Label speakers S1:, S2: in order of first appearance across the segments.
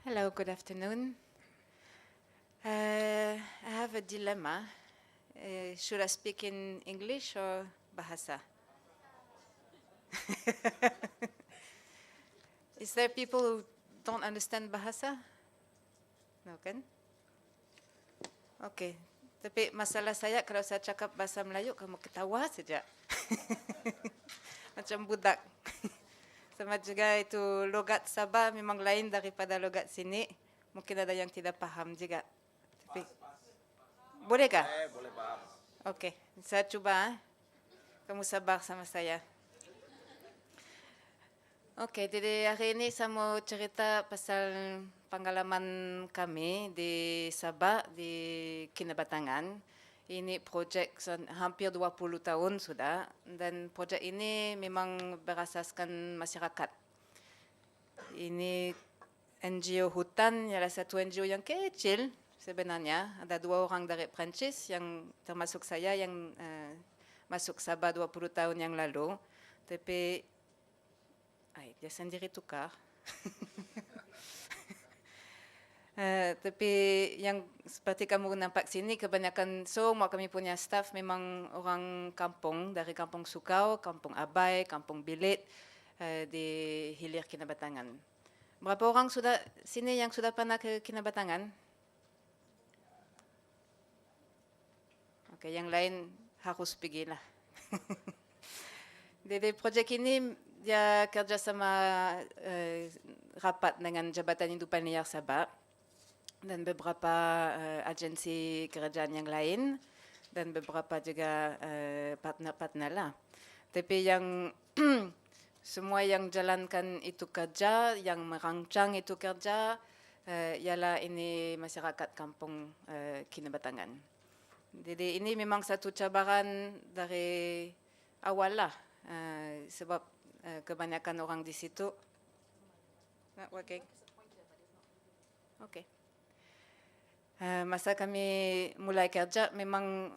S1: Hello, good afternoon. I have a dilemma. Should I speak in English or Bahasa? Is there people who don't understand Bahasa? No kan? Okay. Tapi masalah saya kalau saya cakap bahasa Melayu, kamu ketawa saja. Macam budak. Sama juga itu logat Sabah memang lain daripada logat sini. Mungkin ada yang tidak paham juga. Tapi, boleh kah?
S2: Boleh paham.
S1: Okey, saya cuba. Kamu sabar sama saya. Okey, jadi hari ini saya mau cerita pasal pengalaman kami di Sabah, di Kinabatangan. Ini projek hampir 20 tahun sudah, dan projek ini memang berasaskan masyarakat. Ini NGO hutan, ialah satu NGO yang kecil sebenarnya. Ada 2 orang dari Perancis yang termasuk saya yang masuk Sabah 20 tahun yang lalu. Tapi dia sendiri tukar. Tapi yang seperti kamu nampak sini, kebanyakan semua kami punya staff memang orang kampung, dari Kampung Sukau, Kampung Abai, Kampung Bilit, di hilir Kinabatangan. Berapa orang sudah sini yang sudah pernah ke Kinabatangan? Okey, yang lain harus pergilah. Jadi projek ini dia kerjasama rapat dengan Jabatan Hidupan Liar Sabah dan beberapa agensi kerajaan yang lain dan beberapa juga partner-partner lah. Tapi yang semua yang jalankan itu kerja, yang merancang itu kerja, ialah ini masyarakat kampung Kinabatangan. Jadi ini memang satu cabaran dari awal lah, sebab kebanyakan orang di situ. Not working. Okay. Masa kami mulai kerja, memang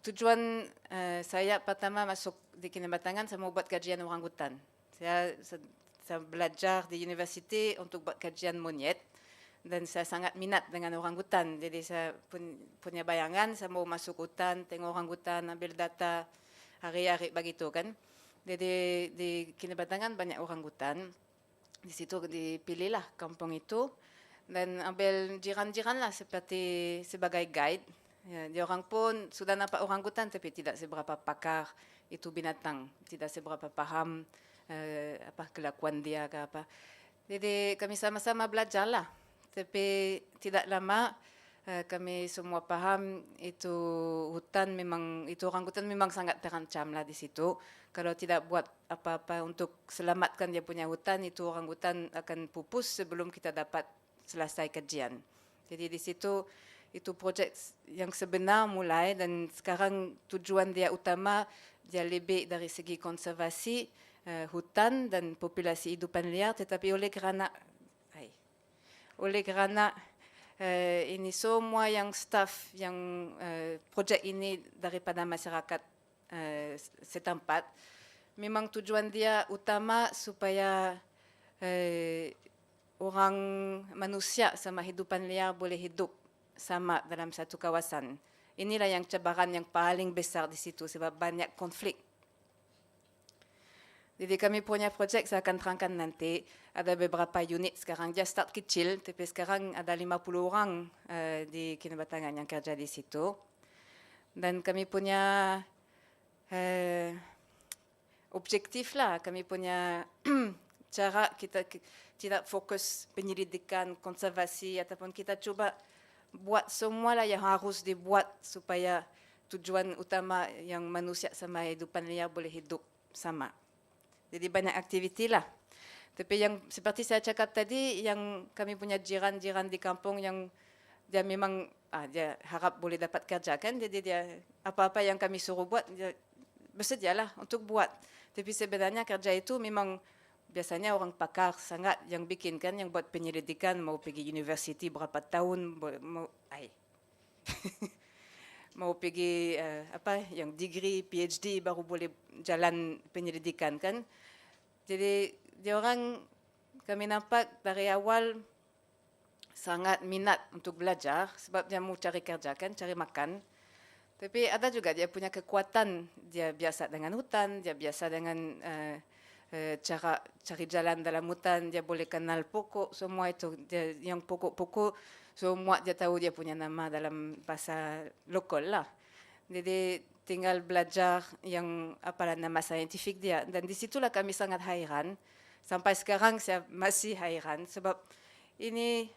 S1: tujuan saya pertama masuk di Kinabatangan, saya mau buat kajian orangutan. Saya belajar di universiti untuk buat kajian monyet, dan saya sangat minat dengan orangutan. Jadi saya punya bayangan, saya mau masuk hutan, tengok orangutan, ambil data hari-hari begitu kan. Jadi di Kinabatangan banyak orangutan. Di situ dipilihlah kampung itu dan ambil jiran-jiran lah seperti sebagai guide. Ya, dia orang pun sudah nampak orangutan tapi tidak seberapa pakar itu binatang, tidak seberapa paham apa kelakuan dia ke apa. Jadi kami sama-sama belajar lah. Tapi tidak lama kami semua paham itu hutan memang, itu orangutan memang sangat terancam lah di situ. Kalau tidak buat apa-apa untuk selamatkan dia punya hutan, itu orangutan akan pupus sebelum kita dapat selesai kajian. Jadi di situ itu projek yang sebenar mulai, dan sekarang tujuan dia utama dia lebih dari segi konservasi hutan dan populasi hidupan liar, tetapi oleh kerana ini semua yang staff yang projek ini daripada masyarakat setempat, memang tujuan dia utama supaya orang manusia sama hidupan liar boleh hidup sama dalam satu kawasan. Inilah yang cabaran yang paling besar di situ sebab banyak konflik. Jadi kami punya projek, saya akan terangkan nanti, ada beberapa unit sekarang. Dia start kecil, tapi sekarang ada 50 orang di Kinabatangan yang kerja di situ. Dan kami punya objektif lah, kami punya cara kita tidak fokus penyelidikan, konservasi, ataupun kita coba buat semua lah yang harus dibuat supaya tujuan utama yang manusia sama hidupan liar boleh hidup sama. Jadi banyak aktiviti lah. Tapi yang seperti saya cakap tadi, yang kami punya jiran-jiran di kampung yang dia memang dia harap boleh dapat kerja kan. Jadi dia apa-apa yang kami suruh buat, dia bersedialah untuk buat. Tapi sebenarnya kerja itu memang biasanya orang pakar sangat yang bikin kan, yang buat penyelidikan, mau pergi universiti berapa tahun, mau pergi yang degree PhD baru boleh jalan penyelidikan kan. Jadi dia orang kami nampak dari awal sangat minat untuk belajar sebab dia mau cari kerja kan, cari makan. Tapi ada juga dia punya kekuatan, dia biasa dengan hutan, dia biasa dengan cara cari jalan dalam hutan, dia boleh kenal pokok, semua itu. Dia, yang pokok-pokok, semua dia tahu dia punya nama dalam bahasa lokal lah. Jadi tinggal belajar yang apa nama saintifik dia. Dan di situlah kami sangat hairan. Sampai sekarang saya masih hairan sebab ini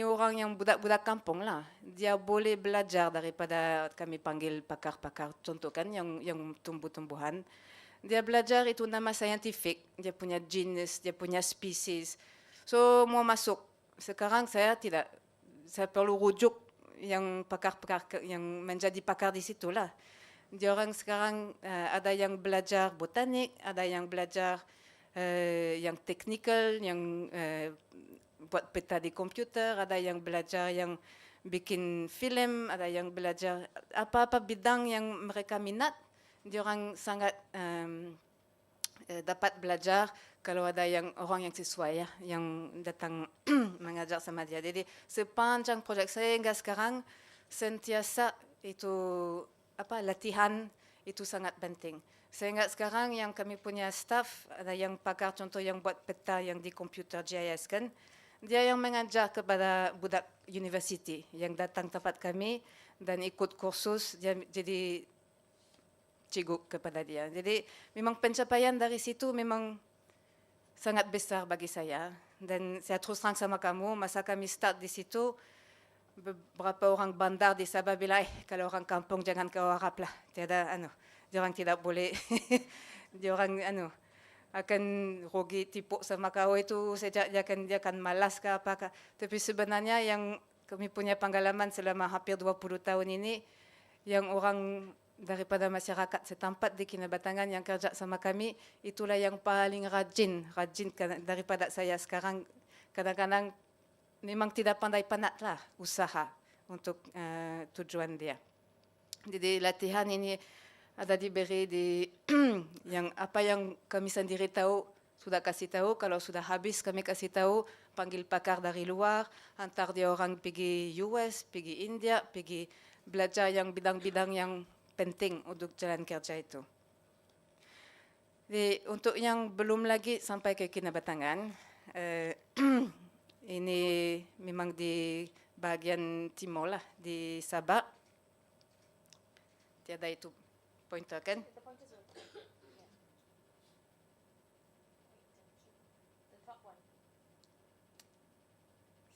S1: orang yang budak-budak kampung lah. Dia boleh belajar daripada kami panggil pakar-pakar contoh kan yang tumbuh-tumbuhan. Dia belajar itu nama saintifik, dia punya jenis, dia punya spesies. So mau masuk. Sekarang saya tidak, saya perlu rujuk yang pakar-pakar yang menjadi pakar di situ lah. Dia orang sekarang ada yang belajar botanik, ada yang belajar yang teknikal, yang buat peta di komputer, ada yang belajar yang bikin film, ada yang belajar apa-apa bidang yang mereka minat. Dia orang sangat dapat belajar kalau ada yang orang yang sesuai ya, yang datang mengajar sama dia. Jadi sepanjang projek saya hingga sekarang sentiasa itu apa latihan itu sangat penting. Sehingga sekarang yang kami punya staff ada yang pakar contoh yang buat peta yang di komputer GIS kan, dia yang mengajar kepada budak university yang datang tempat kami dan ikut kursus, dia jadi cikgu kepada dia. Jadi memang pencapaian dari situ memang sangat besar bagi saya. Dan saya terus terang sama kamu, masa kami start di situ, beberapa orang bandar di Sabah bilang, kalau orang kampung jangan kau harap lah. Tiada, dia orang tidak boleh, dia orang, akan rugi tipu sama kau itu, sejak dia akan malas ke apakah. Tapi sebenarnya yang kami punya pengalaman selama hampir 20 tahun ini, yang orang daripada masyarakat setempat di Kinabatangan yang kerja sama kami, itulah yang paling rajin daripada saya sekarang. Kadang-kadang memang tidak pandai penat lah usaha untuk tujuan dia. Jadi latihan ini ada diberi di yang apa yang kami sendiri tahu, sudah kasih tahu, kalau sudah habis kami kasih tahu, panggil pakar dari luar, antar dia orang pergi US, pergi India, pergi belajar yang bidang-bidang yang penting untuk jalan kerja itu. Jadi, untuk yang belum lagi sampai ke Kinabatangan, ini memang di bagian timur lah, di Sabah. Tiada itu pointer kan?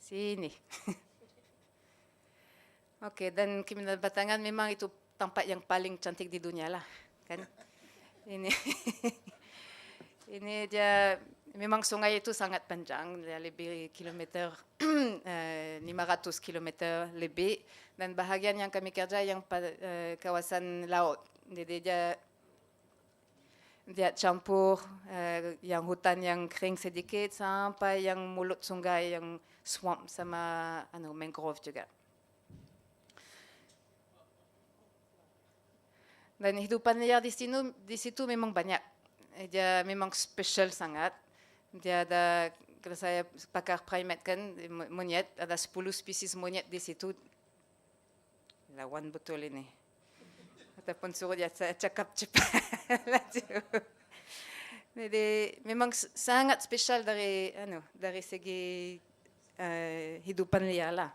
S1: Sini. Okey, dan Kinabatangan memang itu tempat yang paling cantik di dunia lah, kan? Ini, ini dia memang sungai itu sangat panjang, dia lebih kilometer, 500 kilometer lebih, dan bahagian yang kami kerja yang kawasan laut. Jadi dia campur yang hutan yang kering sedikit sampai yang mulut sungai yang swamp sama mangrove juga. Dan hidupan liar di situ memang banyak. Dia memang special sangat. Dia ada, kalau saya pakar primate kan, monyet, ada 10 spesies monyet di situ. Lawan betul ini. Ataupun suruh dia cakap cepat. Jadi memang sangat spesial dari segi hidupan liar lah.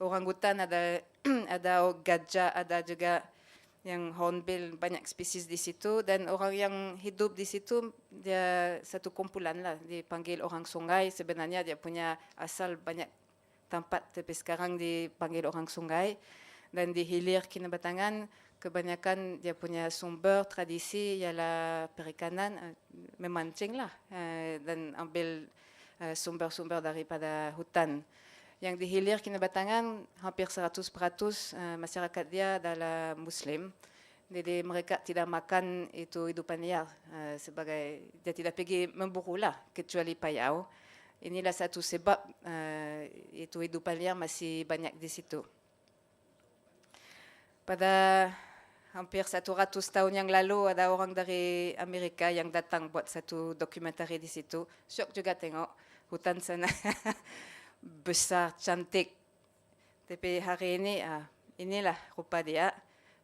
S1: Orangutan ada, ada gajah, ada juga yang hornbill, banyak spesies di situ, dan orang yang hidup di situ dia satu kumpulan lah, dipanggil orang sungai. Sebenarnya dia punya asal banyak tempat, tapi sekarang dipanggil orang sungai. Dan di hilir Kinabatangan kebanyakan dia punya sumber tradisi ialah perikanan, memancing lah, dan ambil sumber-sumber daripada hutan. Yang di hilir Kinabatangan hampir 100% masyarakat dia adalah Muslim. Jadi mereka tidak makan itu hidupan liar sebagai dia tidak pergi memburu lah kecuali payau. Inilah satu sebab itu hidupan liar masih banyak di situ. Pada hampir 100 tahun yang lalu ada orang dari Amerika yang datang buat satu dokumentari di situ. Syok juga tengok hutan sana. besar, cantik. Tapi hari ini, inilah rupa dia.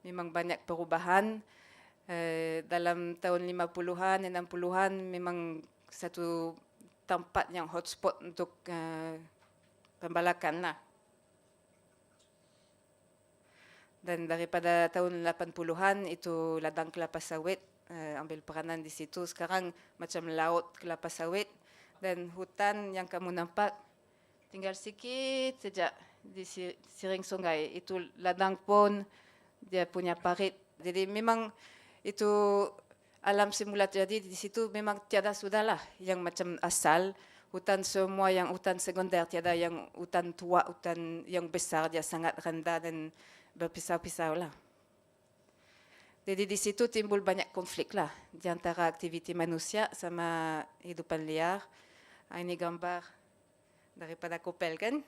S1: Memang banyak perubahan. Dalam tahun 50-an, 60-an memang satu tempat yang hotspot untuk pembalakan lah. Dan daripada tahun 80-an itu ladang kelapa sawit ambil peranan di situ. Sekarang macam laut kelapa sawit dan hutan yang kamu nampak tinggal sikit saja di siring sungai. Itu ladang pun dia punya parit. Jadi memang itu alam semula jadi di situ memang tiada sudahlah yang macam asal. Hutan semua yang hutan sekunder, tiada yang hutan tua, hutan yang besar, dia sangat rendah dan berpisau-pisau lah. Jadi di situ timbul banyak konflik lah di antara aktiviti manusia sama hidupan liar. Ini gambar daripada Kopel kan,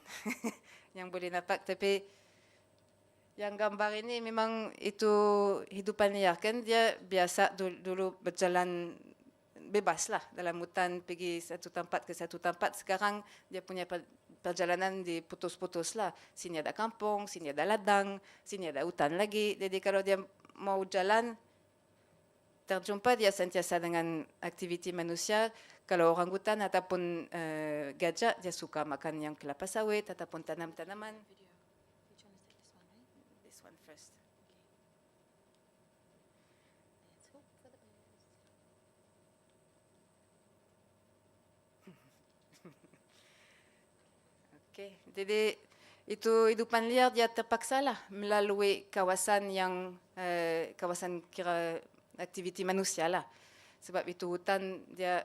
S1: yang boleh nampak. Tapi yang gambar ini memang itu hidupan liar kan, dia biasa dulu berjalan bebas lah dalam hutan, pergi satu tempat ke satu tempat. Sekarang dia punya perjalanan diputus-putus lah. Sini ada kampung, sini ada ladang, sini ada hutan lagi. Jadi kalau dia mau jalan, terjumpa dia sentiasa dengan aktiviti manusia. Kalau orangutan ataupun gajah, dia suka makan yang kelapa sawit ataupun tanam-tanaman. This one first. Okay. Jadi itu hidupan liar dia terpaksa lah melalui kawasan yang kawasan kira aktiviti manusia lah. Sebab itu hutan dia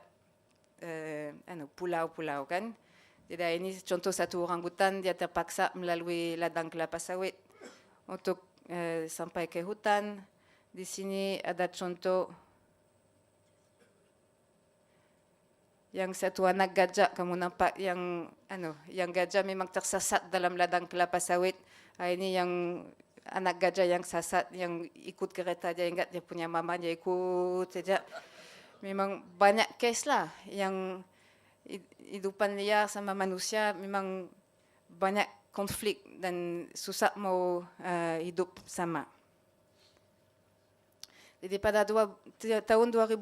S1: pulau-pulau kan. Jadi ini contoh satu orangutan dia terpaksa melalui ladang kelapa sawit untuk sampai ke hutan. Di sini ada contoh yang satu anak gajah, kamu nampak yang gajah memang tersesat dalam ladang kelapa sawit. Ini yang anak gajah yang sesat, yang ikut kereta, dia ingat dia punya mama, dia ikut saja. Memang banyak kes lah yang hidupan liar sama manusia memang banyak konflik dan susah mau hidup sama. Jadi pada tahun 2005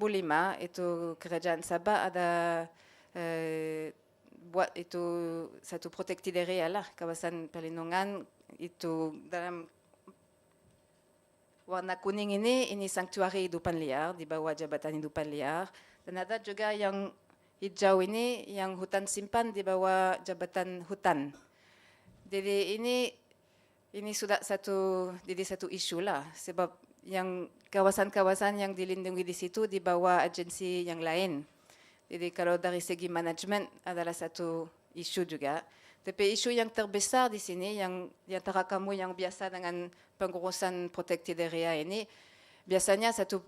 S1: itu Kerajaan Sabah ada buat itu satu proteksi area lah, kawasan perlindungan itu dalam warna kuning ini sanktuari hidupan liar di bawah Jabatan Hidupan Liar, dan ada juga yang hijau ini yang hutan simpan di bawah Jabatan Hutan. Jadi ini sudah satu isu lah, sebab yang kawasan-kawasan yang dilindungi di situ di bawah agensi yang lain. Jadi kalau dari segi manajemen adalah satu isu juga. Tapi isu yang terbesar di sini yang di antara kamu yang biasa dengan pengurusan protected area ini, biasanya satu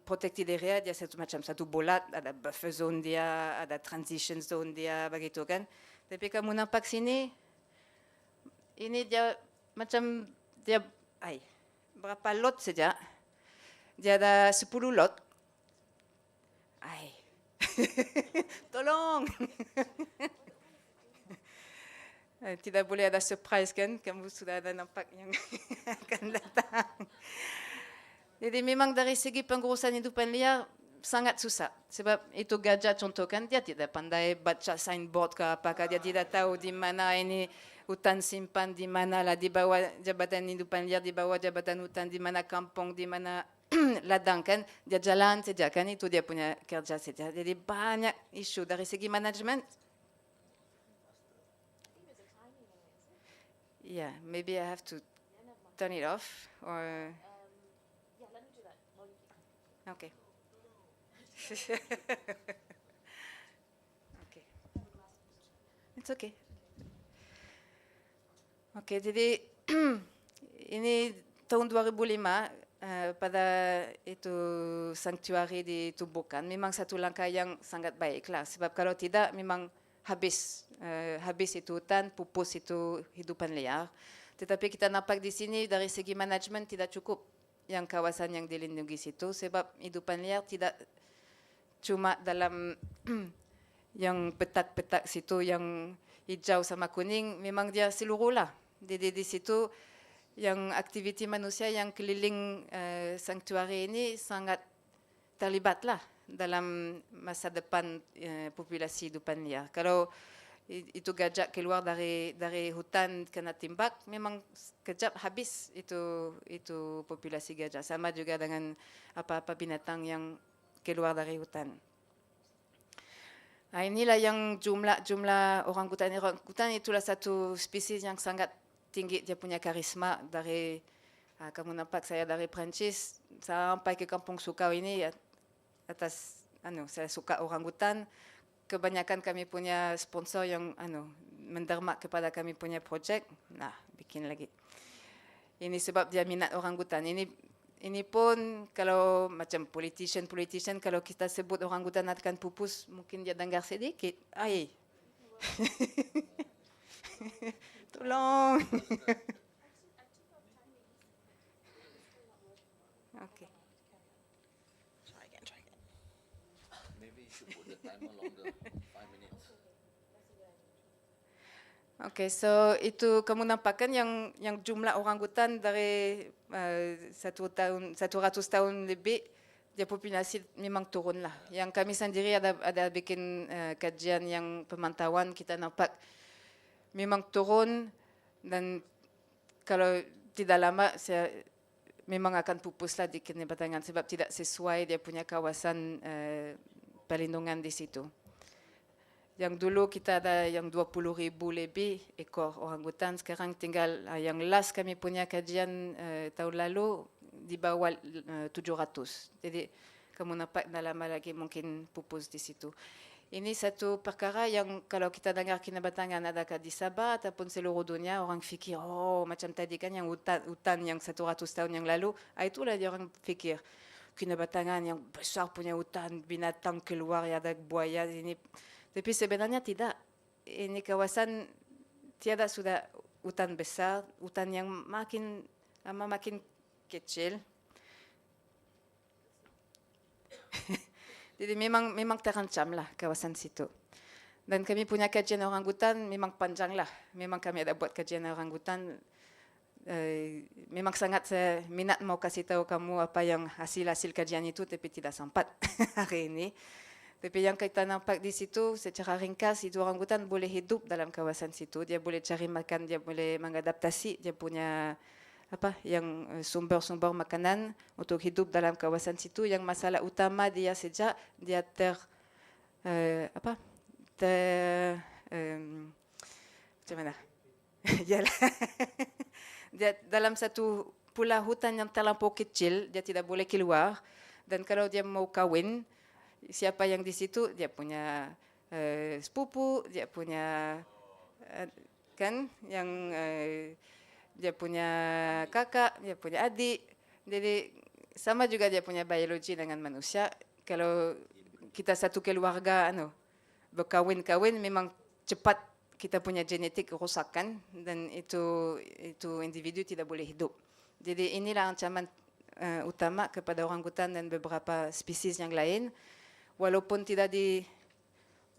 S1: protected area dia macam satu bulat, ada buffer zone dia, ada transition zone dia, begitu kan. Tapi kamu nampak sini, ini dia macam dia berapa lot saja. Dia ada 10 lot. Tolong. Tidak boleh ada surprise kan, kamu sudah ada nampak yang akan datang. Jadi memang dari segi pengurusan hidupan liar sangat susah. Sebab itu gajah contoh kan, dia tidak pandai baca signboard ke apakah, dia tidak tahu di mana ini hutan simpan, di mana lah di bawah Jabatan Hidupan Liar, di bawah Jabatan Hutan, di mana kampung, di mana ladang kan, dia jalan saja kan, itu dia punya kerja saja. Jadi banyak isu dari segi manajemen. Yeah, maybe I have to turn it off or.
S2: Yeah, let me do that.
S1: Okay. Okay. It's okay. Okay, jadi ini tahun 2005 pada itu sanktuari ditubuhkan. Memang satu langkah yang sangat baiklah. Sebab kalau tidak memang habis itu hutan, pupus itu hidupan liar. Tetapi kita nampak di sini dari segi manajemen tidak cukup yang kawasan yang dilindungi situ, sebab hidupan liar tidak cuma dalam yang petak-petak situ yang hijau sama kuning, memang dia seluruh lah. Jadi di situ yang aktiviti manusia yang keliling sanktuari ini sangat terlibat lah dalam masa depan populasi hidupan liar. Kalau itu gajah keluar dari hutan kena timbak, memang kejap habis itu populasi gajah. Sama juga dengan apa-apa binatang yang keluar dari hutan. Nah, inilah yang jumlah orangutan. Orangutan itulah satu spesies yang sangat tinggi, dia punya karisma dari kamu nampak saya dari Perancis sampai ke Kampung Sukau ini atas saya suka orangutan. Kebanyakan kami punya sponsor yang menderma kepada kami punya projek. Nah, bikin lagi. Ini sebab dia minat orangutan. Ini pun kalau macam politician kalau kita sebut orangutan akan pupus, mungkin dia dengar sedikit. Ai. Tolong. Okay.
S3: Try again. Maybe you should put the timer longer, 5 minutes.
S1: Okay, so itu kamu nampakkan yang jumlah orangutan dari 100 tahun lebih, dia populasi memang turun lah. Yang kami sendiri ada bikin kajian yang pemantauan, kita nampak memang turun dan kalau tidak lama saya memang akan pupus lah di Kene Batangan sebab tidak sesuai dia punya kawasan perlindungan di situ. Yang dulu kita ada yang 20,000 lebih ekor orangutan, sekarang tinggal yang last kami punya kajian tahun lalu di bawah 700. Jadi kamu nampak dah lama lagi mungkin pupus di situ. Ini satu perkara yang kalau kita dengar Kene Batangan adakah di Sabah ataupun seluruh dunia, orang fikir, oh macam tadi kan yang hutan yang 100 tahun yang lalu, itulah dia orang fikir. Kene Batangan yang besar punya hutan, binatang keluar, ada buaya ini. Tapi sebenarnya tidak. Ini kawasan tiada sudah hutan besar, hutan yang makin lama makin kecil. Jadi memang terancam lah kawasan situ. Dan kami punya kajian orangutan memang panjang lah. Memang kami ada buat kajian orangutan. Memang sangat saya minat mau kasih tahu kamu apa yang hasil kajian itu, tapi tidak sempat hari ini. Tapi yang kita nampak di situ secara ringkas, itu orangutan boleh hidup dalam kawasan situ. Dia boleh cari makan, dia boleh mengadaptasi, dia punya yang sumber-sumber makanan untuk hidup dalam kawasan situ. Yang masalah utama dia sejak dia macam mana? Dia dalam satu pulau hutan yang terlampau kecil, dia tidak boleh keluar. Dan kalau dia mau kawin, siapa yang di situ, dia punya sepupu, dia punya kan yang dia punya kakak, dia punya adik. Jadi sama juga dia punya biologi dengan manusia. Kalau kita satu keluarga berkawin memang cepat kita punya genetik rosakan dan itu individu tidak boleh hidup. Jadi inilah ancaman utama kepada orangutan dan beberapa spesies yang lain. Walaupun tidak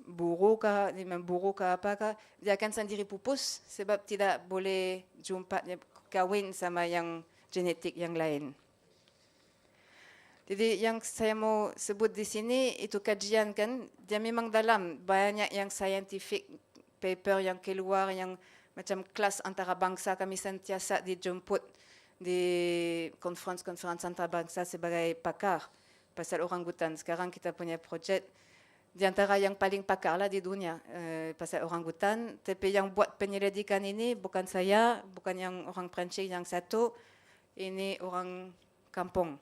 S1: memburu ke apakah, dia akan sendiri pupus sebab tidak boleh jumpa kawin sama yang genetik yang lain. Jadi yang saya mau sebut di sini itu kajian kan, dia memang dalam banyak yang scientific paper yang keluar yang macam kelas antarabangsa kami sentiasa dijemput di konferensi antarabangsa sebagai pakar pasal orangutan. Sekarang kita punya projek di antara yang paling pakar lah di dunia pasal orangutan. Tapi yang buat penyelidikan ini bukan saya, bukan yang orang Perancis yang satu, ini orang kampung.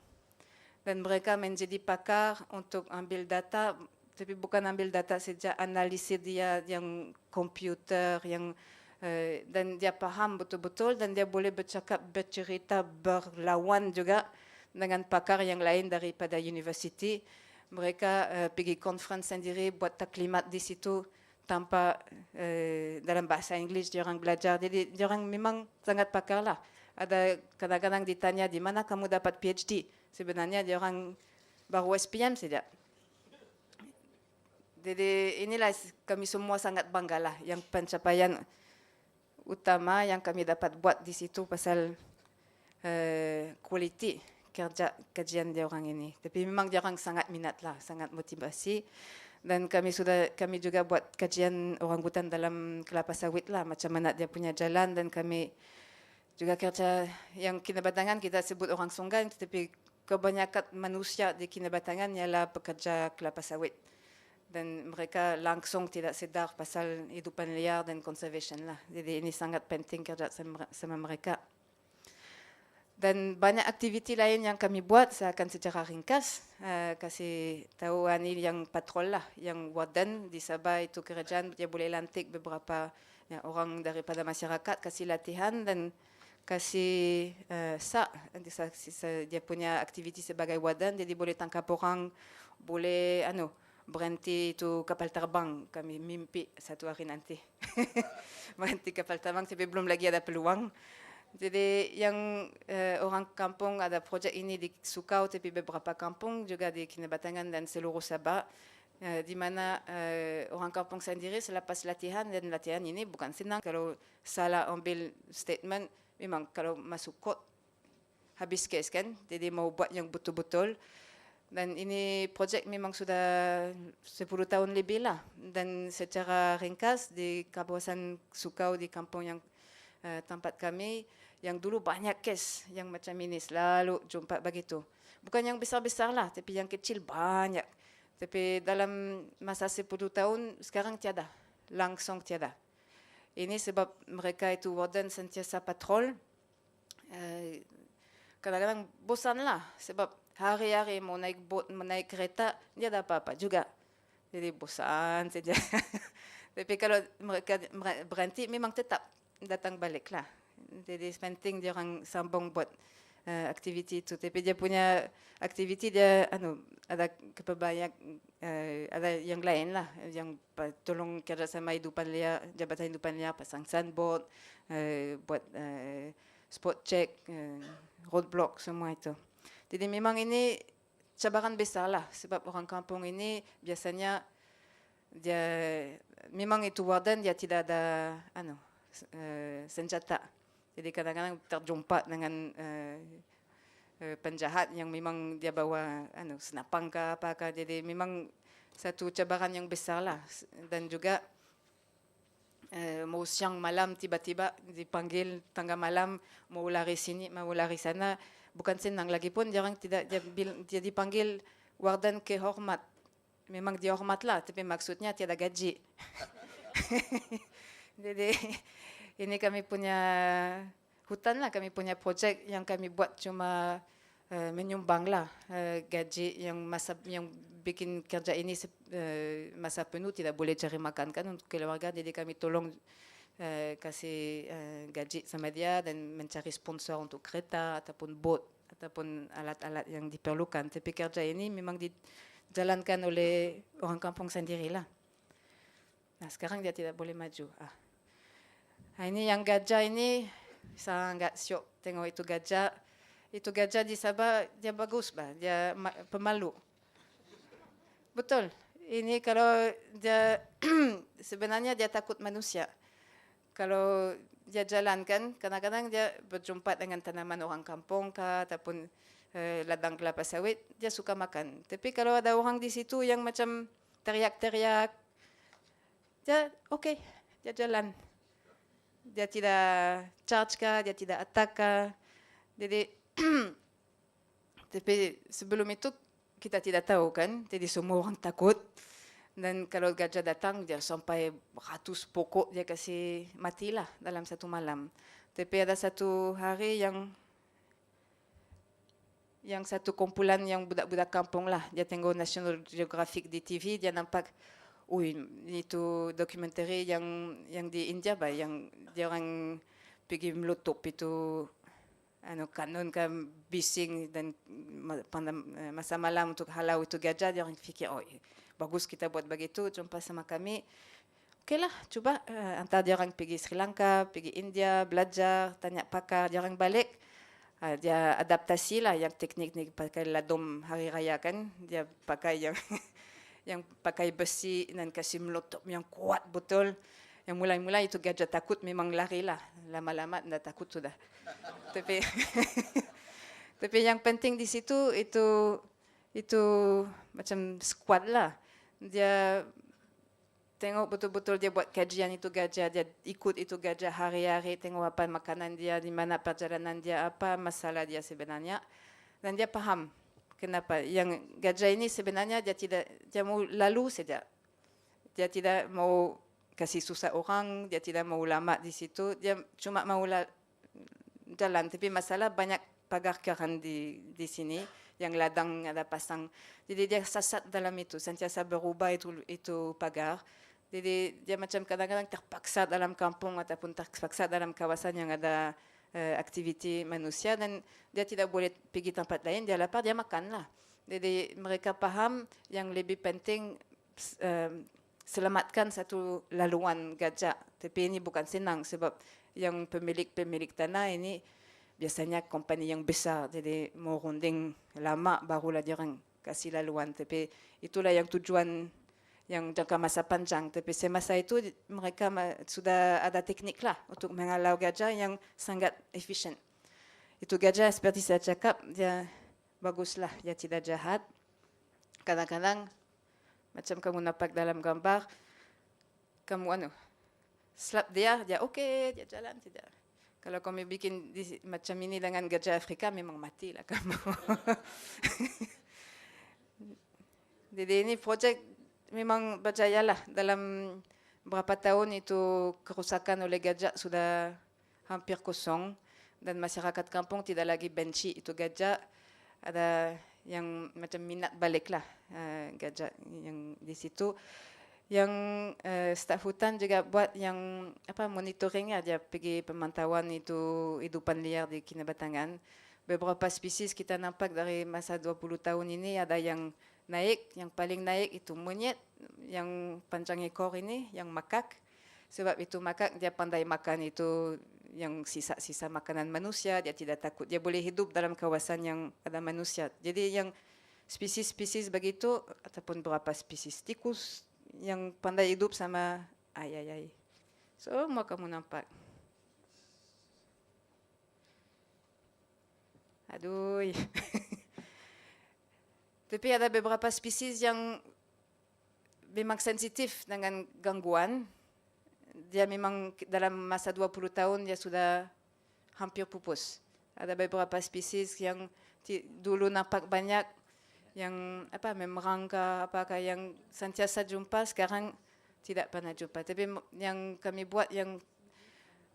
S1: Dan mereka menjadi pakar untuk ambil data, tapi bukan ambil data saja, analisis dia yang komputer, yang dan dia paham betul-betul dan dia boleh bercerita, berlawan juga dengan pakar yang lain daripada universiti. Mereka pergi konferensi sendiri, buat taklimat di situ tanpa dalam bahasa Inggris dia orang belajar. Jadi dia orang memang sangat pakar lah. Ada kadang-kadang ditanya di mana kamu dapat PhD. Sebenarnya dia orang baru SPM saja. Jadi inilah kami semua sangat bangga lah yang pencapaian utama yang kami dapat buat di situ pasal kualiti kerja kajian dia orang ini. Tapi memang dia orang sangat minat lah, sangat motivasi. Dan kami juga buat kajian orangutan dalam kelapa sawit lah, macam mana dia punya jalan, dan kami juga kerja yang Kinabatangan kita sebut orang Songgan, tetapi kebanyakan manusia di Kinabatangan ialah pekerja kelapa sawit. Dan mereka langsung tidak sedar pasal hidupan liar dan conservation lah. Jadi ini sangat penting kerja sama mereka. Dan banyak aktiviti lain yang kami buat, saya akan secara ringkas kasih tahu ini yang patrol lah, yang warden di Sabah itu kerajaan dia boleh lantik beberapa ya, orang daripada masyarakat, kasih latihan dan kasih dia punya aktiviti sebagai warden, jadi boleh tangkap orang, boleh berhenti itu kapal terbang, kami mimpi satu hari nanti berhenti kapal terbang, tapi belum lagi ada peluang. Jadi yang orang kampung ada projek ini di Sukau, tapi beberapa kampung juga di Kinabatangan dan seluruh Sabah, di mana orang kampung sendiri selepas latihan, dan latihan ini bukan senang. Kalau salah ambil statement, memang kalau masuk kot habis kes kan, jadi mau buat yang betul-betul. Dan ini projek memang sudah 10 tahun lebih lah, dan secara ringkas di kawasan Sukau di kampung yang tempat kami, yang dulu banyak kes yang macam ini selalu jumpa begitu. Bukan yang besar-besar lah, tapi yang kecil banyak. Tapi dalam masa 10 tahun sekarang tiada, langsung tiada. Ini sebab mereka itu warden sentiasa patrol. Kadang-kadang bosan lah, sebab hari-hari mau naik bot, mau naik kereta, dia ada apa-apa juga. Jadi bosan saja. Tapi kalau mereka berhenti, memang tetap datang balik lah. Jadi penting dia orang sambung buat aktiviti itu. Tapi dia punya aktiviti dia ada kebanyak ada yang lain lah, yang tolong kerjasama hidupan liar, Jabatan Hidupan Liar, pasang sandboard, buat spot check, roadblock, semua itu. Jadi memang ini cabaran besar lah, sebab orang kampung ini biasanya dia memang itu warden, dia tidak ada senjata. Jadi kadang-kadang terjumpa dengan penjahat yang memang dia bawa senapang ke apakah. Jadi memang satu cabaran yang besar lah. Dan juga mau siang malam tiba-tiba dipanggil tengah malam, mau lari sini, mau lari sana, bukan senang lagi pun. Jarang tidak dia dipanggil warden kehormat. Memang dihormat lah, tapi maksudnya tiada gaji. Jadi ini kami punya hutan lah, kami punya projek yang kami buat cuma menyumbang lah gaji yang bikin kerja ini masa penuh tidak boleh cari makan kan untuk keluarga, jadi kami tolong kasih gaji sama dia dan mencari sponsor untuk kereta ataupun bot ataupun alat-alat yang diperlukan. Tapi kerja ini memang dijalankan oleh orang kampung sendirilah. Nah sekarang dia tidak boleh maju. Ini yang gajah ini, sangat syok tengok itu gajah. Itu gajah di Sabah, dia bagus bah, dia pemalu. Betul, ini kalau dia sebenarnya dia takut manusia. Kalau dia jalankan, kadang-kadang dia berjumpa dengan tanaman orang kampung kah, ataupun ladang kelapa sawit, dia suka makan. Tapi kalau ada orang di situ yang macam teriak-teriak, dia okey, dia jalan. Dia tidak charge kah, dia tidak attack kah. Jadi, tapi sebelum itu kita tidak tahu kan. Jadi semua orang takut. Dan kalau gajah datang, dia sampai ratus pokok dia kasih matilah dalam satu malam. Tapi ada satu hari yang satu kumpulan yang budak-budak kampung lah. Dia tengok National Geographic di TV, dia nampak itu dokumentari yang di India bah, yang dia orang pergi melutup itu kanun kan bising dan pada masa malam untuk halau itu gajah. Dia orang fikir bagus kita buat begitu, jumpa sama kami. Okeylah, coba antar dia orang pergi Sri Lanka, pergi India, belajar, tanya pakar, dia orang balik. Dia adaptasi lah yang teknik pakai ladom hari raya kan, dia pakai yang yang pakai besi dan kasih meletup yang kuat betul. Yang mulai-mulai itu gajah takut memang lari lah. Lama-lama dah takut sudah. Tapi tapi yang penting di situ itu macam squad lah. Dia tengok betul-betul dia buat kajian itu gajah, dia ikut itu gajah hari-hari, tengok apa makanan dia, di mana perjalanan dia, apa masalah dia sebenarnya. Dan dia faham kenapa. Yang gajah ini sebenarnya dia mau lalu saja. Dia tidak mau kasih susah orang, dia tidak mau lama di situ, dia cuma mau jalan. Tapi masalah banyak pagar keran di sini, yang ladang ada pasang. Jadi dia sasat dalam itu, sentiasa berubah itu pagar. Jadi dia macam kadang-kadang terpaksa dalam kampung ataupun terpaksa dalam kawasan yang ada aktiviti manusia dan dia tidak boleh pergi tempat lain, dia lapar, dia makanlah. Jadi mereka faham yang lebih penting selamatkan satu laluan gajah. Tapi ini bukan senang sebab yang pemilik tanah ini biasanya company yang besar, jadi mau runding lama barulah dia orang kasih laluan. Tapi itulah yang tujuan yang jangka masa panjang. Tapi semasa itu mereka sudah ada teknik lah untuk menghalau gajah yang sangat efisien. Itu gajah seperti saya cakap, dia baguslah, dia tidak jahat. Kadang-kadang macam kamu nampak dalam gambar, kamu slap dia okey, dia jalan tidak. Kalau kamu bikin macam ini dengan gajah Afrika, memang matilah kamu. Jadi ini projek memang berjayalah. Dalam berapa tahun itu kerusakan oleh gajah sudah hampir kosong dan masyarakat kampung tidak lagi benci itu gajah. Ada yang macam minat baliklah gajah yang di situ. Yang staf hutan juga buat yang monitoringnya, dia pergi pemantauan itu hidupan liar di Kinabatangan. Beberapa spesies kita nampak dari masa 20 tahun ini ada yang naik, yang paling naik itu monyet yang panjang ekor ini, yang makak. Sebab itu makak dia pandai makan itu yang sisa-sisa makanan manusia, dia tidak takut, dia boleh hidup dalam kawasan yang ada manusia. Jadi yang spesies-spesies begitu ataupun beberapa spesies tikus yang pandai hidup sama ayai. Semua kamu nampak. Aduh. Tapi ada beberapa spesies yang memang sensitif dengan gangguan. Dia memang dalam masa 20 tahun dia sudah hampir pupus. Ada beberapa spesies yang dulu nampak banyak yang memerangka, apakah yang sentiasa jumpa, sekarang tidak pernah jumpa. Tapi yang kami buat yang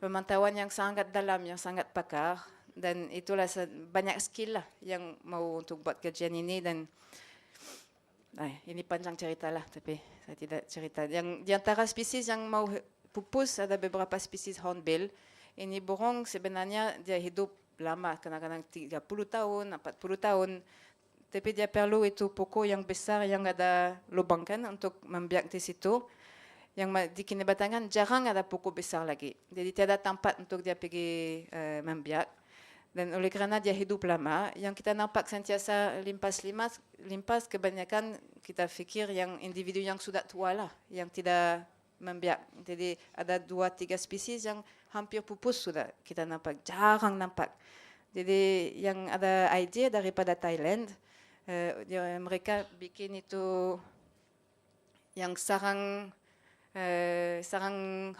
S1: pemantauan yang sangat dalam, yang sangat pakar. Dan itulah banyak skill lah yang mau untuk buat kajian ini. Dan ini panjang cerita lah, tapi saya tidak cerita. Yang di antara spesies yang mau pupus ada beberapa spesies hornbill. Ini burung sebenarnya dia hidup lama, kadang-kadang 30 tahun, 40 tahun. Tapi dia perlu itu pokok yang besar yang ada lubang kan untuk membiak di situ. Yang di Kinabatangan jarang ada pokok besar lagi. Jadi tiada tempat untuk dia pergi membiak. Dan oleh kerana dia hidup lama, yang kita nampak sentiasa limpas kebanyakan kita fikir yang individu yang sudah tua lah, yang tidak membiak. Jadi ada 2-3 spesies yang hampir pupus sudah kita nampak, jarang nampak. Jadi yang ada idea daripada Thailand, mereka bikin itu yang sarang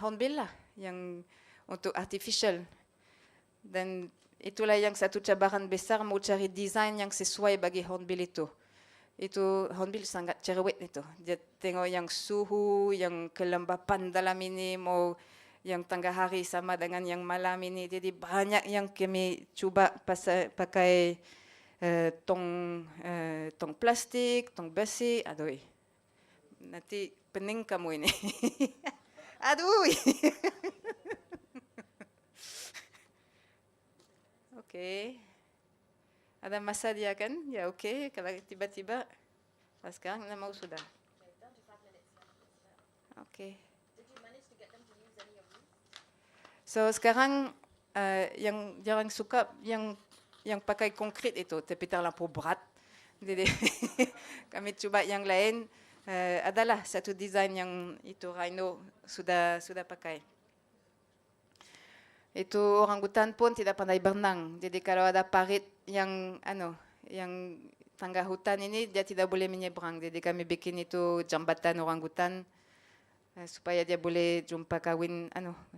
S1: hornbill lah, yang untuk artificial. Dan itulah yang satu cabaran besar, mau cari desain yang sesuai bagi hornbill itu. Itu hornbill sangat cerewet itu. Dia tengok yang suhu, yang kelembapan dalam ini, mau yang tengah hari sama dengan yang malam ini. Jadi banyak yang kami cuba pakai tong plastik, tong besi. Aduh, nanti pening kamu ini. Aduh. Okey. Ada masa dia kan? Ya okey. Kalau tiba-tiba, sekarang dah mau sudah. Okey. So sekarang yang jarang suka yang pakai konkrit itu, tapi terlalu berat. Jadi kami cuba yang lain. adalah satu design yang itu Rhino sudah pakai. Itu orangutan pun tidak pandai berenang. Jadi kalau ada parit yang yang tangga hutan ini dia tidak boleh menyeberang. Jadi kami bikin itu jambatan orangutan supaya dia boleh jumpa kawin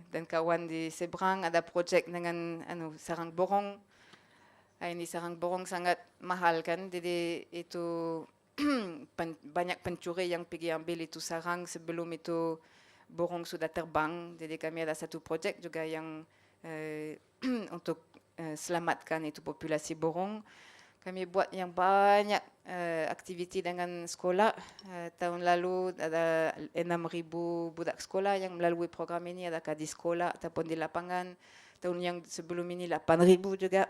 S1: dan kawan di seberang. Ada projek dengan sarang borong. Ini sarang borong sangat mahal kan. Jadi itu banyak pencuri yang pergi ambil itu sarang sebelum itu borong sudah terbang. Jadi kami ada satu projek juga yang untuk selamatkan itu populasi borong. Kami buat yang banyak aktiviti dengan sekolah. Tahun lalu ada 6,000 budak sekolah yang melalui program ini, adakah di sekolah ataupun di lapangan. Tahun yang sebelum ini 8,000 juga.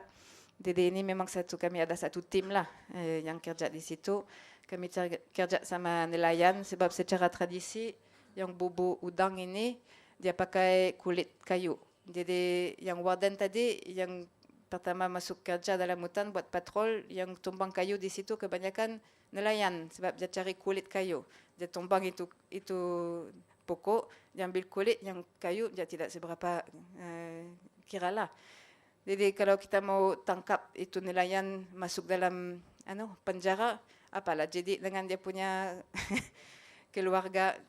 S1: Jadi ini memang kami ada satu tim lah yang kerja di situ. Kami kerja sama nelayan sebab secara tradisi yang bubuk udang ini dia pakai kulit kayu. Jadi yang warden tadi yang pertama masuk kerja dalam hutan buat patrol, yang tumbang kayu di situ kebanyakan nelayan sebab dia cari kulit kayu. Dia tumbang itu pokok, dia ambil kulit, yang kayu dia tidak seberapa kiralah. Jadi kalau kita mau tangkap itu nelayan masuk dalam penjara, apalah jadi dengan dia punya keluarga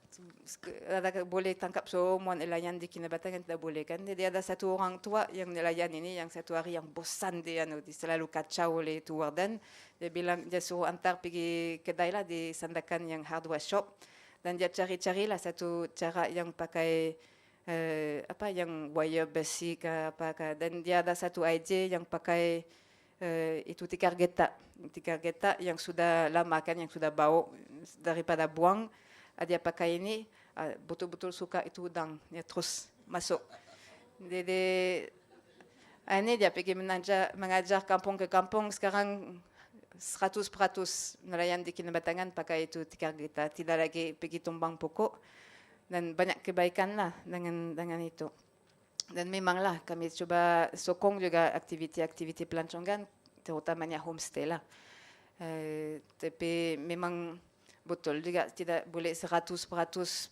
S1: boleh tangkap semua nelayan di Kinabatangan, tidak boleh kan. Jadi ada satu orang tua yang nelayan ini yang satu hari yang bosan dia selalu kacau oleh itu warden. Dia bilang dia suruh antar pergi kedai lah di Sandakan yang hardware shop dan dia cari-carilah satu cara yang pakai yang wire besi ke apa, dan dia ada satu idea yang pakai itu tikar getah yang sudah lama kan, yang sudah bau daripada buang. Dia pakai ini, betul-betul suka itu udang, dia terus masuk. Jadi ini dia pergi mengajar kampung ke kampung. Sekarang 100% nelayan di Kinabatangan pakai itu tikar getah, tidak lagi pergi tumbang pokok, dan banyak kebaikan lah dengan itu. Dan memanglah kami coba sokong juga aktiviti-aktiviti pelancongan, terutamanya homestay lah. Tapi memang betul juga tidak boleh 100%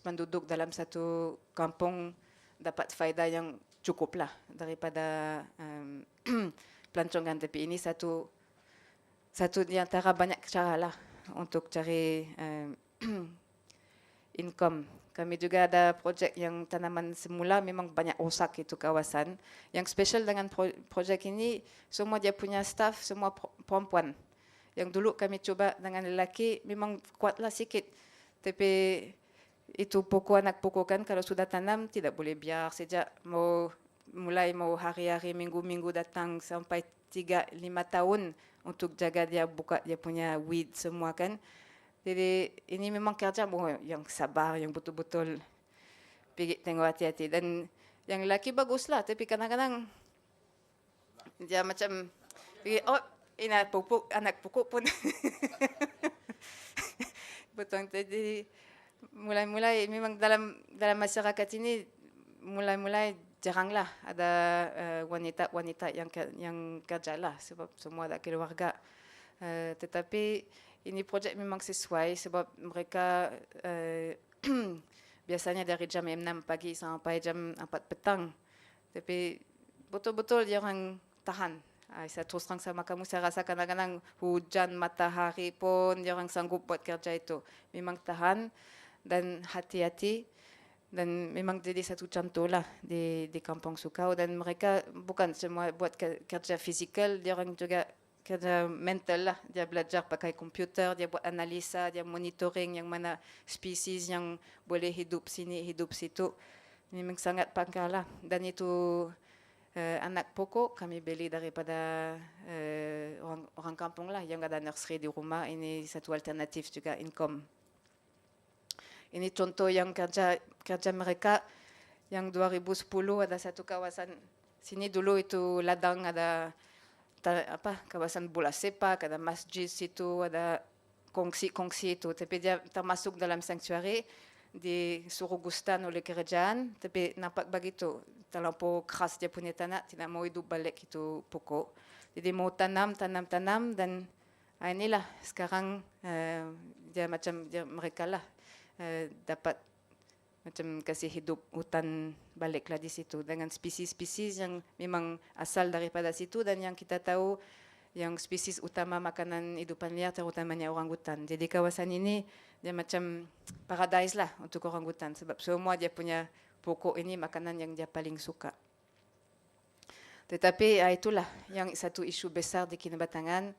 S1: penduduk dalam satu kampung dapat faedah yang cukup lah daripada pelancongan. Tapi ini satu di antara banyak cara lah untuk cari income. Kami juga ada projek yang tanaman semula memang banyak rosak itu kawasan. Yang special dengan projek ini, semua dia punya staff semua perempuan. Yang dulu kami coba dengan lelaki memang kuatlah sikit. Tapi itu anak pokok kan, kalau sudah tanam tidak boleh biar sejak mulai hari-hari, minggu-minggu datang sampai 3-5 tahun untuk jaga dia, buka dia punya weed semua kan. Jadi ini memang kerja yang sabar, yang betul-betul pergi tengok hati-hati. Dan yang lelaki baguslah, tapi kadang-kadang dia macam pergi, ini anak pokok pun. Betul. Jadi mulai memang dalam masyarakat ini mulai jaranglah ada wanita yang kerja lah sebab semua ada keluarga. Tetapi ini projek memang sesuai sebab mereka biasanya dari jam 6 pagi sampai jam 4 petang. Tapi betul-betul dia orang tahan. Saya terus terang sama kamu, saya rasa kadang-kadang hujan, matahari pun dia orang sanggup buat kerja itu. Memang tahan dan hati-hati. Dan memang jadi satu contoh lah di Kampung Sukau. Dan mereka bukan semua buat kerja fizikal, dia orang juga kerja mental lah. Dia belajar pakai komputer, dia buat analisa, dia monitoring yang mana spesies yang boleh hidup sini, hidup situ. Memang sangat pangkal lah. Dan itu anak pokok kami beli daripada orang kampung lah yang ada nursery di rumah. Ini satu alternatif juga income. Ini contoh yang kerja mereka yang 2010 ada satu kawasan sini dulu itu ladang, ada kawasan bola sepak, ada masjid situ, ada kongsi itu. Tapi dia termasuk dalam sanctuary, disuruh gustan oleh kerajaan, tapi nampak begitu. Terlampau keras dia punya tanah, tidak mau hidup balik itu pokok. Jadi mau tanam dan Inilah sekarang dia macam mereka lah dapat macam kasih hidup hutan baliklah di situ dengan spesies-spesies yang memang asal daripada situ dan yang kita tahu yang spesies utama makanan hidupan liar terutamanya orangutan. Jadi kawasan ini dia macam paradise lah untuk orangutan sebab semua dia punya pokok ini makanan yang dia paling suka. Tetapi itulah yang satu isu besar di Kinabatangan.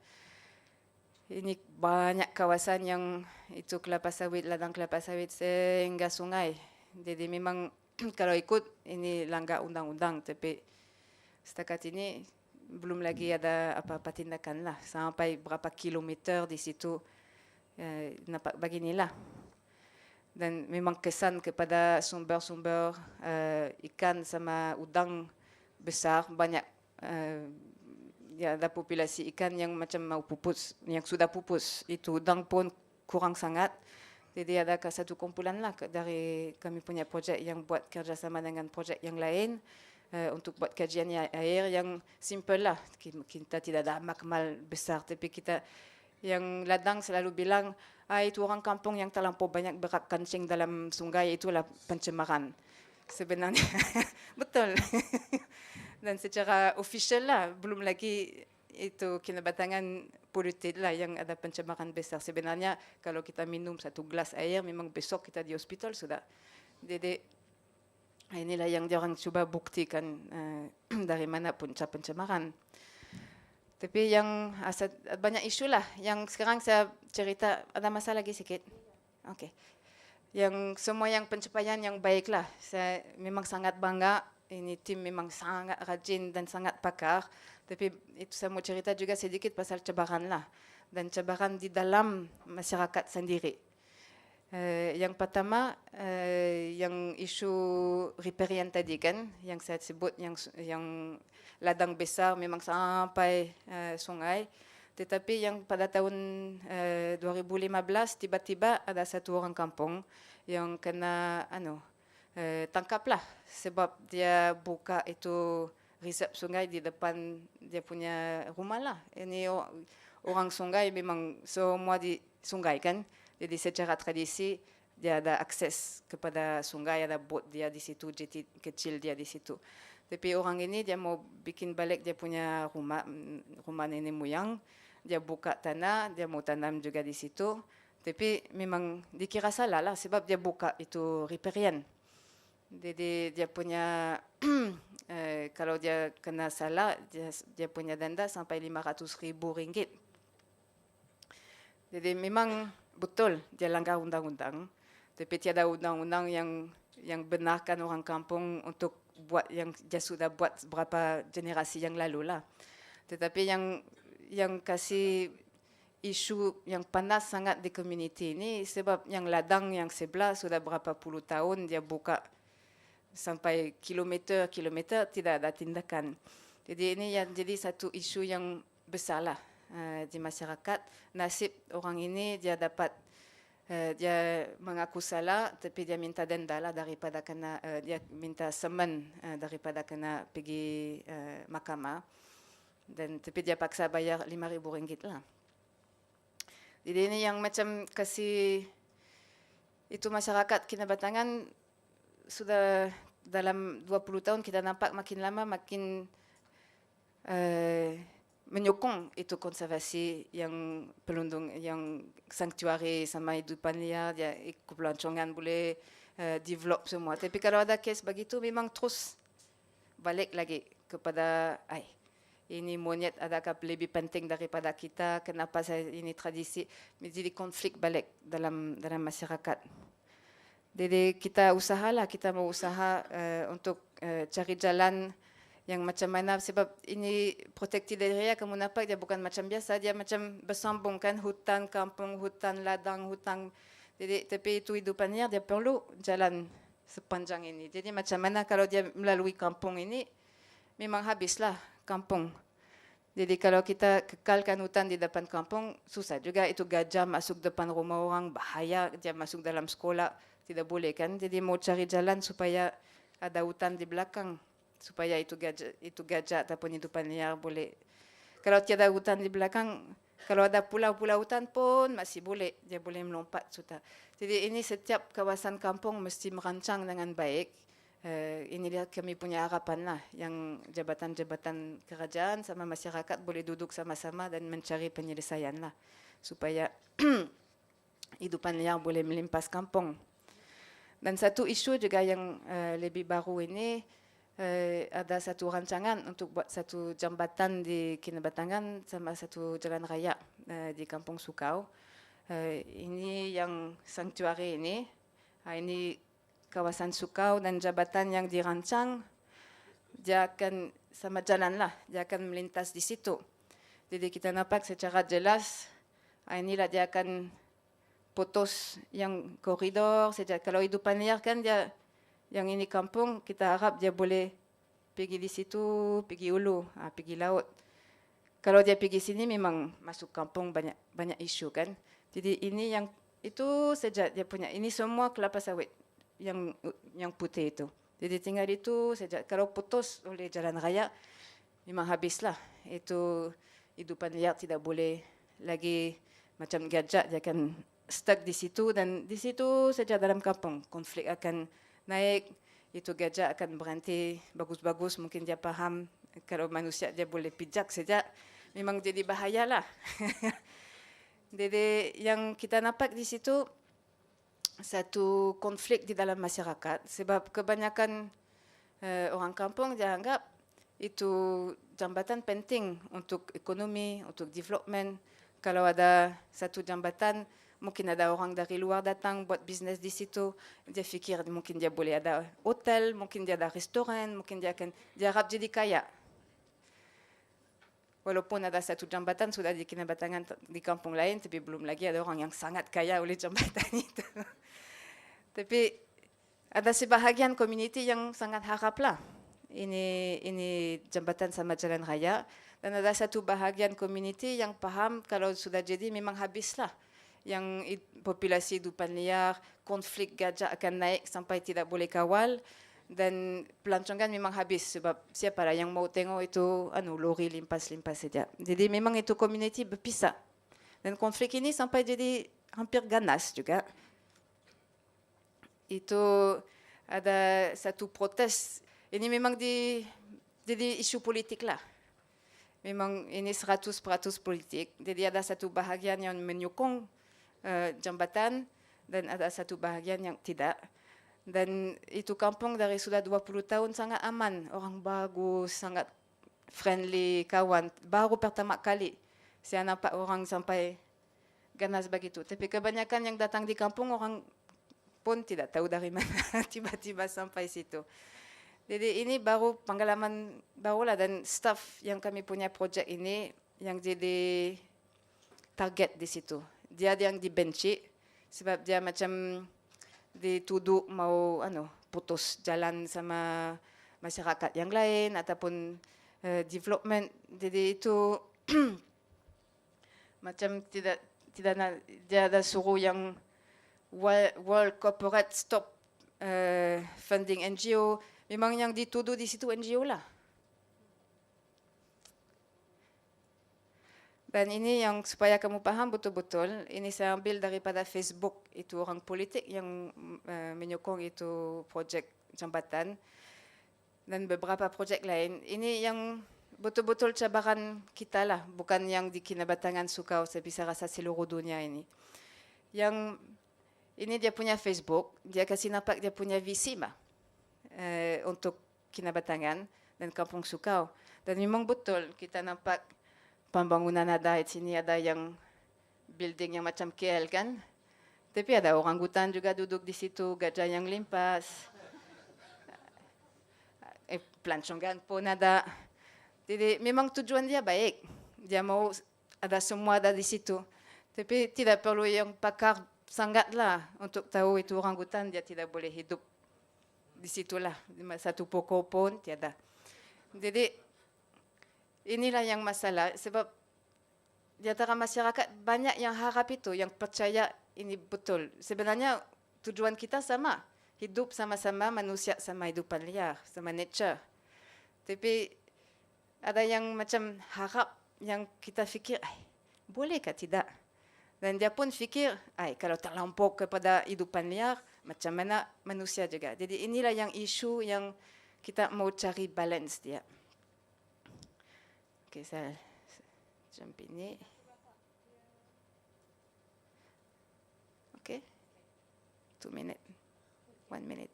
S1: Ini banyak kawasan yang itu kelapa sawit, ladang kelapa sawit sehingga sungai. Jadi memang kalau ikut ini langgar undang-undang, tapi setakat ini belum lagi ada apa-apa tindakan lah. Sampai berapa kilometer di situ nampak beginilah. Dan memang kesan kepada sumber-sumber ikan sama udang besar, banyak ya ada populasi ikan yang macam mau pupus, yang sudah pupus. Itu udang pun kurang sangat. Jadi ada satu kumpulan lah dari kami punya projek yang buat kerjasama dengan projek yang lain untuk buat kajian air yang simple lah. Kita tidak ada makmal besar, tapi kita yang ladang selalu bilang, itu orang kampung yang terlampau banyak berak kencing dalam sungai, itulah pencemaran. Sebenarnya betul. Dan secara official lah, belum lagi itu Kinabatangan polluted lah yang ada pencemaran besar. Sebenarnya kalau kita minum satu gelas air, memang besok kita di hospital sudah. Jadi inilah yang diorang cuba buktikan dari mana punca pencemaran. Tapi yang banyak isu lah. Yang sekarang saya cerita, ada masa lagi sikit? Okey. Yang semua yang pencapaian yang baik lah. Saya memang sangat bangga. Ini tim memang sangat rajin dan sangat pakar. Tapi itu saya mau cerita juga sedikit pasal cabaran lah. Dan cabaran di dalam masyarakat sendiri. Yang pertama, yang isu riparian tadi kan, yang saya sebut yang ladang besar memang sampai sungai. Tetapi yang pada tahun 2015 tiba-tiba ada satu orang kampung yang kena tangkaplah sebab dia buka itu resep sungai di depan dia punya rumah lah. Ini orang sungai memang semua di sungai kan. Jadi secara tradisi dia ada akses kepada sungai, ada bot dia di situ, jeti kecil dia di situ. Tapi orang ini dia mau bikin balik dia punya rumah nenek moyang. Dia buka tanah, dia mau tanam juga di situ. Tapi memang dikira salah lah sebab dia buka itu riparian. Jadi dia punya kalau dia kena salah dia punya denda sampai RM500,000. Jadi memang betul dia langgar undang-undang, tapi tiada undang-undang yang benarkan orang kampung untuk buat yang dia sudah buat beberapa generasi yang lalu lah. Tetapi yang kasih isu yang panas sangat di komuniti ini sebab yang ladang yang sebelah sudah berapa puluh tahun dia buka sampai kilometer tidak ada tindakan. Jadi ini yang jadi satu isu yang besar lah di masyarakat. Nasib orang ini dia dapat dia mengaku salah tapi dia minta denda lah daripada kena dia minta semen daripada kena pergi mahkamah. Dan tapi dia paksa bayar RM5,000 lah. Jadi ini yang macam kasih itu masyarakat Kinabatangan sudah dalam 20 tahun kita nampak makin lama makin menyokong itu konservasi yang pelindung yang sanktuari sama hidupan liar, dia kepelancongan boleh develop semua. Tapi kalau ada kes begitu memang terus balik lagi kepada ini monyet adakah lebih penting daripada kita, kenapa saya ini tradisi, jadi konflik balik dalam masyarakat. Jadi kita mau usaha untuk cari jalan yang macam mana sebab ini protected area kamu nampak dia bukan macam biasa, dia macam bersambung kan, hutan kampung, hutan ladang, hutan. Jadi tapi itu hidupannya dia perlu jalan sepanjang ini. Jadi macam mana kalau dia melalui kampung ini memang habislah kampung. Jadi kalau kita kekalkan hutan di depan kampung susah juga, itu gajah masuk depan rumah orang bahaya, dia masuk dalam sekolah tidak boleh kan. Jadi mau cari jalan supaya ada hutan di belakang supaya itu gajah ataupun hidupan liar boleh. Kalau tiada hutan di belakang Kalau ada pulau-pulau hutan pun masih boleh, dia boleh melompat sudah. Jadi ini setiap kawasan kampung mesti merancang dengan baik. Ini dia kami punya harapan lah, yang jabatan-jabatan kerajaan sama masyarakat boleh duduk sama-sama dan mencari penyelesaian lah, supaya hidupan liar boleh melimpas kampung. Dan satu isu juga yang lebih baru ini, ada satu rancangan untuk buat satu jambatan di Kinabatangan sama satu jalan raya di Kampung Sukau. Ini yang sanktuari ini. Ini kawasan Sukau dan jambatan yang dirancang, dia akan sama jalan lah, dia akan melintas di situ. Jadi kita nampak secara jelas, inilah dia akan putus yang koridor saja. Kalau hidupan liar kan dia, yang ini kampung, kita harap dia boleh pergi di situ, pergi hulu, pergi laut. Kalau dia pergi sini memang masuk kampung banyak isu kan. Jadi ini yang itu saja dia punya. Ini semua kelapa sawit yang putih itu. Jadi tinggal itu saja. Kalau putus oleh jalan raya memang habislah. Itu hidupan liar tidak boleh lagi macam gajah, dia akan stuck di situ, dan di situ saja dalam kampung konflik akan naik. Itu gajah akan berhenti bagus-bagus, mungkin dia paham kalau manusia dia boleh pijak saja, memang jadi bahayalah. Jadi yang kita nampak di situ satu konflik di dalam masyarakat, sebab kebanyakan orang kampung dia anggap itu jambatan penting untuk ekonomi, untuk development. Kalau ada satu jambatan, mungkin ada orang dari luar datang buat bisnes di situ, dia fikir mungkin dia boleh ada hotel, mungkin dia ada restoran, mungkin dia harap jadi kaya. Walaupun ada satu jambatan sudah di Kinabatangan di kampung lain, tapi belum lagi ada orang yang sangat kaya oleh jambatan itu. Tapi ada sebahagian community yang sangat haraplah ini jambatan sama jalan raya, dan ada satu bahagian community yang paham kalau sudah jadi memang habislah. Yang populasi hidupan liar, konflik gajah akan naik sampai tidak boleh kawal, dan pelancongan memang habis sebab siapa lah yang mau tengok itu lori limpas-limpas saja. Jadi memang itu community berpisah, dan konflik ini sampai jadi hampir ganas juga. Itu ada satu protes, ini memang jadi isu politik lah. Memang ini 100% politik, jadi ada satu bahagian yang menyokong jambatan dan ada satu bahagian yang tidak. Dan itu kampung dari sudah 20 tahun sangat aman, orang bagus, sangat friendly, kawan. Baru pertama kali saya nampak orang sampai ganas begitu. Tapi kebanyakan yang datang di kampung orang pun tidak tahu dari mana tiba-tiba sampai situ. Jadi ini baru pengalaman barulah, dan staff yang kami punya projek ini yang jadi target di situ. Dia yang dibenci sebab dia macam dituduh mau putus jalan sama masyarakat yang lain ataupun development. Jadi itu macam tidak dia ada suruh yang World Corporate Stop funding NGO. Memang yang dituduh di situ NGO lah. Dan ini yang supaya kamu paham betul-betul, ini saya ambil daripada Facebook, itu orang politik yang menyokong itu projek jambatan dan beberapa projek lain. Ini yang betul-betul cabaran kita lah, bukan yang di Kinabatangan Sukau, saya bisa rasa seluruh dunia ini. Yang ini dia punya Facebook, dia kasih nampak dia punya visi untuk Kinabatangan dan Kampung Sukau. Dan memang betul kita nampak pembangunan ada di sini, ada yang building yang macam KL kan. Tapi ada orangutan juga duduk di situ, gajah yang limpas. Pelancongan pun ada. Jadi memang tujuan dia baik. Dia mau ada semua ada di situ. Tapi tidak perlu yang pakar sangatlah untuk tahu itu orangutan, dia tidak boleh hidup di situlah. Satu pokok pun tiada. Jadi inilah yang masalah, sebab di antara masyarakat banyak yang harap itu, yang percaya ini betul. Sebenarnya tujuan kita sama, hidup sama-sama manusia sama hidupan liar, sama nature. Tapi ada yang macam harap yang kita fikir, bolehkah tidak? Dan dia pun fikir, kalau terlampau kepada hidupan liar, macam mana manusia juga. Jadi inilah yang isu yang kita mau cari balance dia. Okey, saya jump ini. Okey. 2 minutes. 1 minute.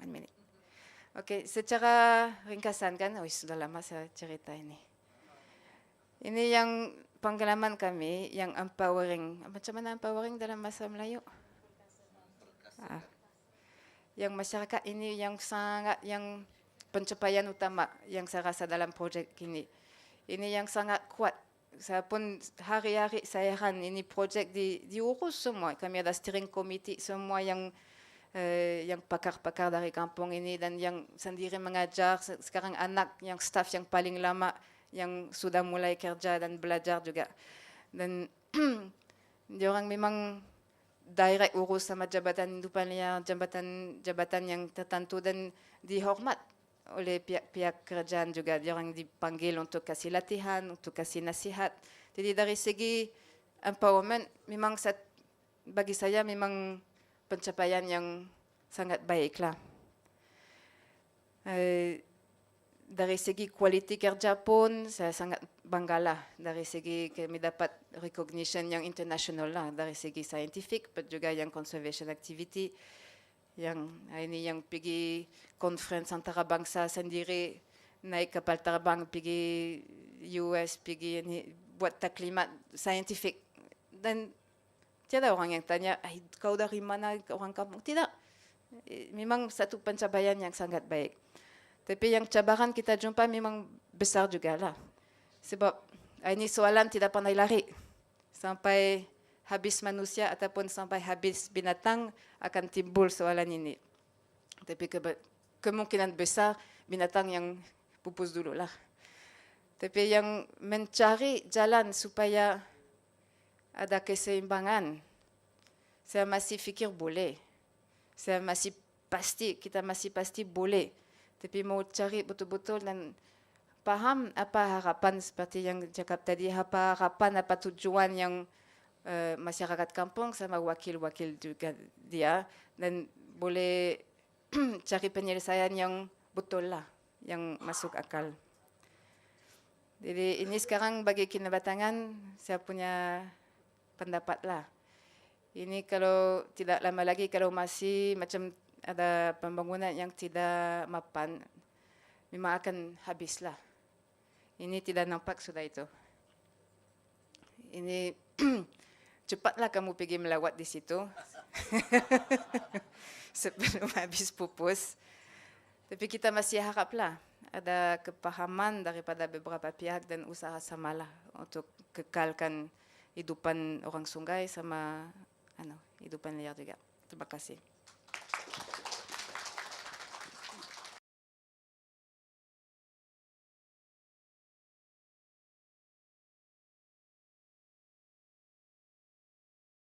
S1: 1 minute. Okey, secara ringkasan kan, sudah lama saya cerita ini. Ini yang pengalaman kami yang empowering. Macam mana empowering dalam bahasa Melayu? Yang masyarakat ini yang sangat, yang pencapaian utama yang saya rasa dalam projek ini. Ini yang sangat kuat. Saya pun hari-hari saya heran ini projek diurus semua. Kami ada steering committee semua yang pakar-pakar dari kampung ini dan yang sendiri mengajar. Sekarang anak yang staff yang paling lama yang sudah mulai kerja dan belajar juga. Dan diorang memang direct urus sama jabatan hidupan liar, jabatan yang tertentu dan dihormat oleh pihak kerajaan juga. Diorang dipanggil untuk kasih latihan, untuk kasih nasihat. Jadi dari segi empowerment memang bagi saya memang pencapaian yang sangat baiklah. Dari segi kualiti kerja pun saya sangat banggalah. Dari segi kami dapat recognition yang international lah. Dari segi scientific, juga yang conservation activity. Yang ini yang pergi conference antara bangsa sendiri, naik kapal terbang, pergi US, pergi ini, buat taklimat scientific. Dan tiada orang yang tanya, kau dari mana, orang kampung? Tidak. Memang satu pencapaian yang sangat baik. Tapi yang cabaran kita jumpa memang besar juga lah. Sebab ini soalan tidak pandai lari. Sampai habis manusia ataupun sampai habis binatang akan timbul soalan ini. Tapi kemungkinan besar binatang yang pupus dulu lah. Tapi yang mencari jalan supaya ada keseimbangan, saya masih fikir boleh. Saya masih pasti, kita masih pasti boleh. Tapi mau cari betul-betul dan paham apa harapan seperti yang cakap tadi, apa harapan, apa tujuan yang masyarakat kampung sama wakil-wakil juga dia dan boleh cari penyelesaian yang betul lah, yang masuk akal. Jadi ini sekarang bagi Kinabatangan saya punya pendapat lah. Ini kalau tidak lama lagi, kalau masih macam ada pembangunan yang tidak mapan, memang akan habislah. Ini tidak nampak sudah itu. Ini cepatlah kamu pergi melawat di situ sebelum habis pupus. Tapi kita masih haraplah ada kepahaman daripada beberapa pihak dan usaha samalah untuk kekalkan hidupan orang sungai sama hidupan liar juga. Terima kasih.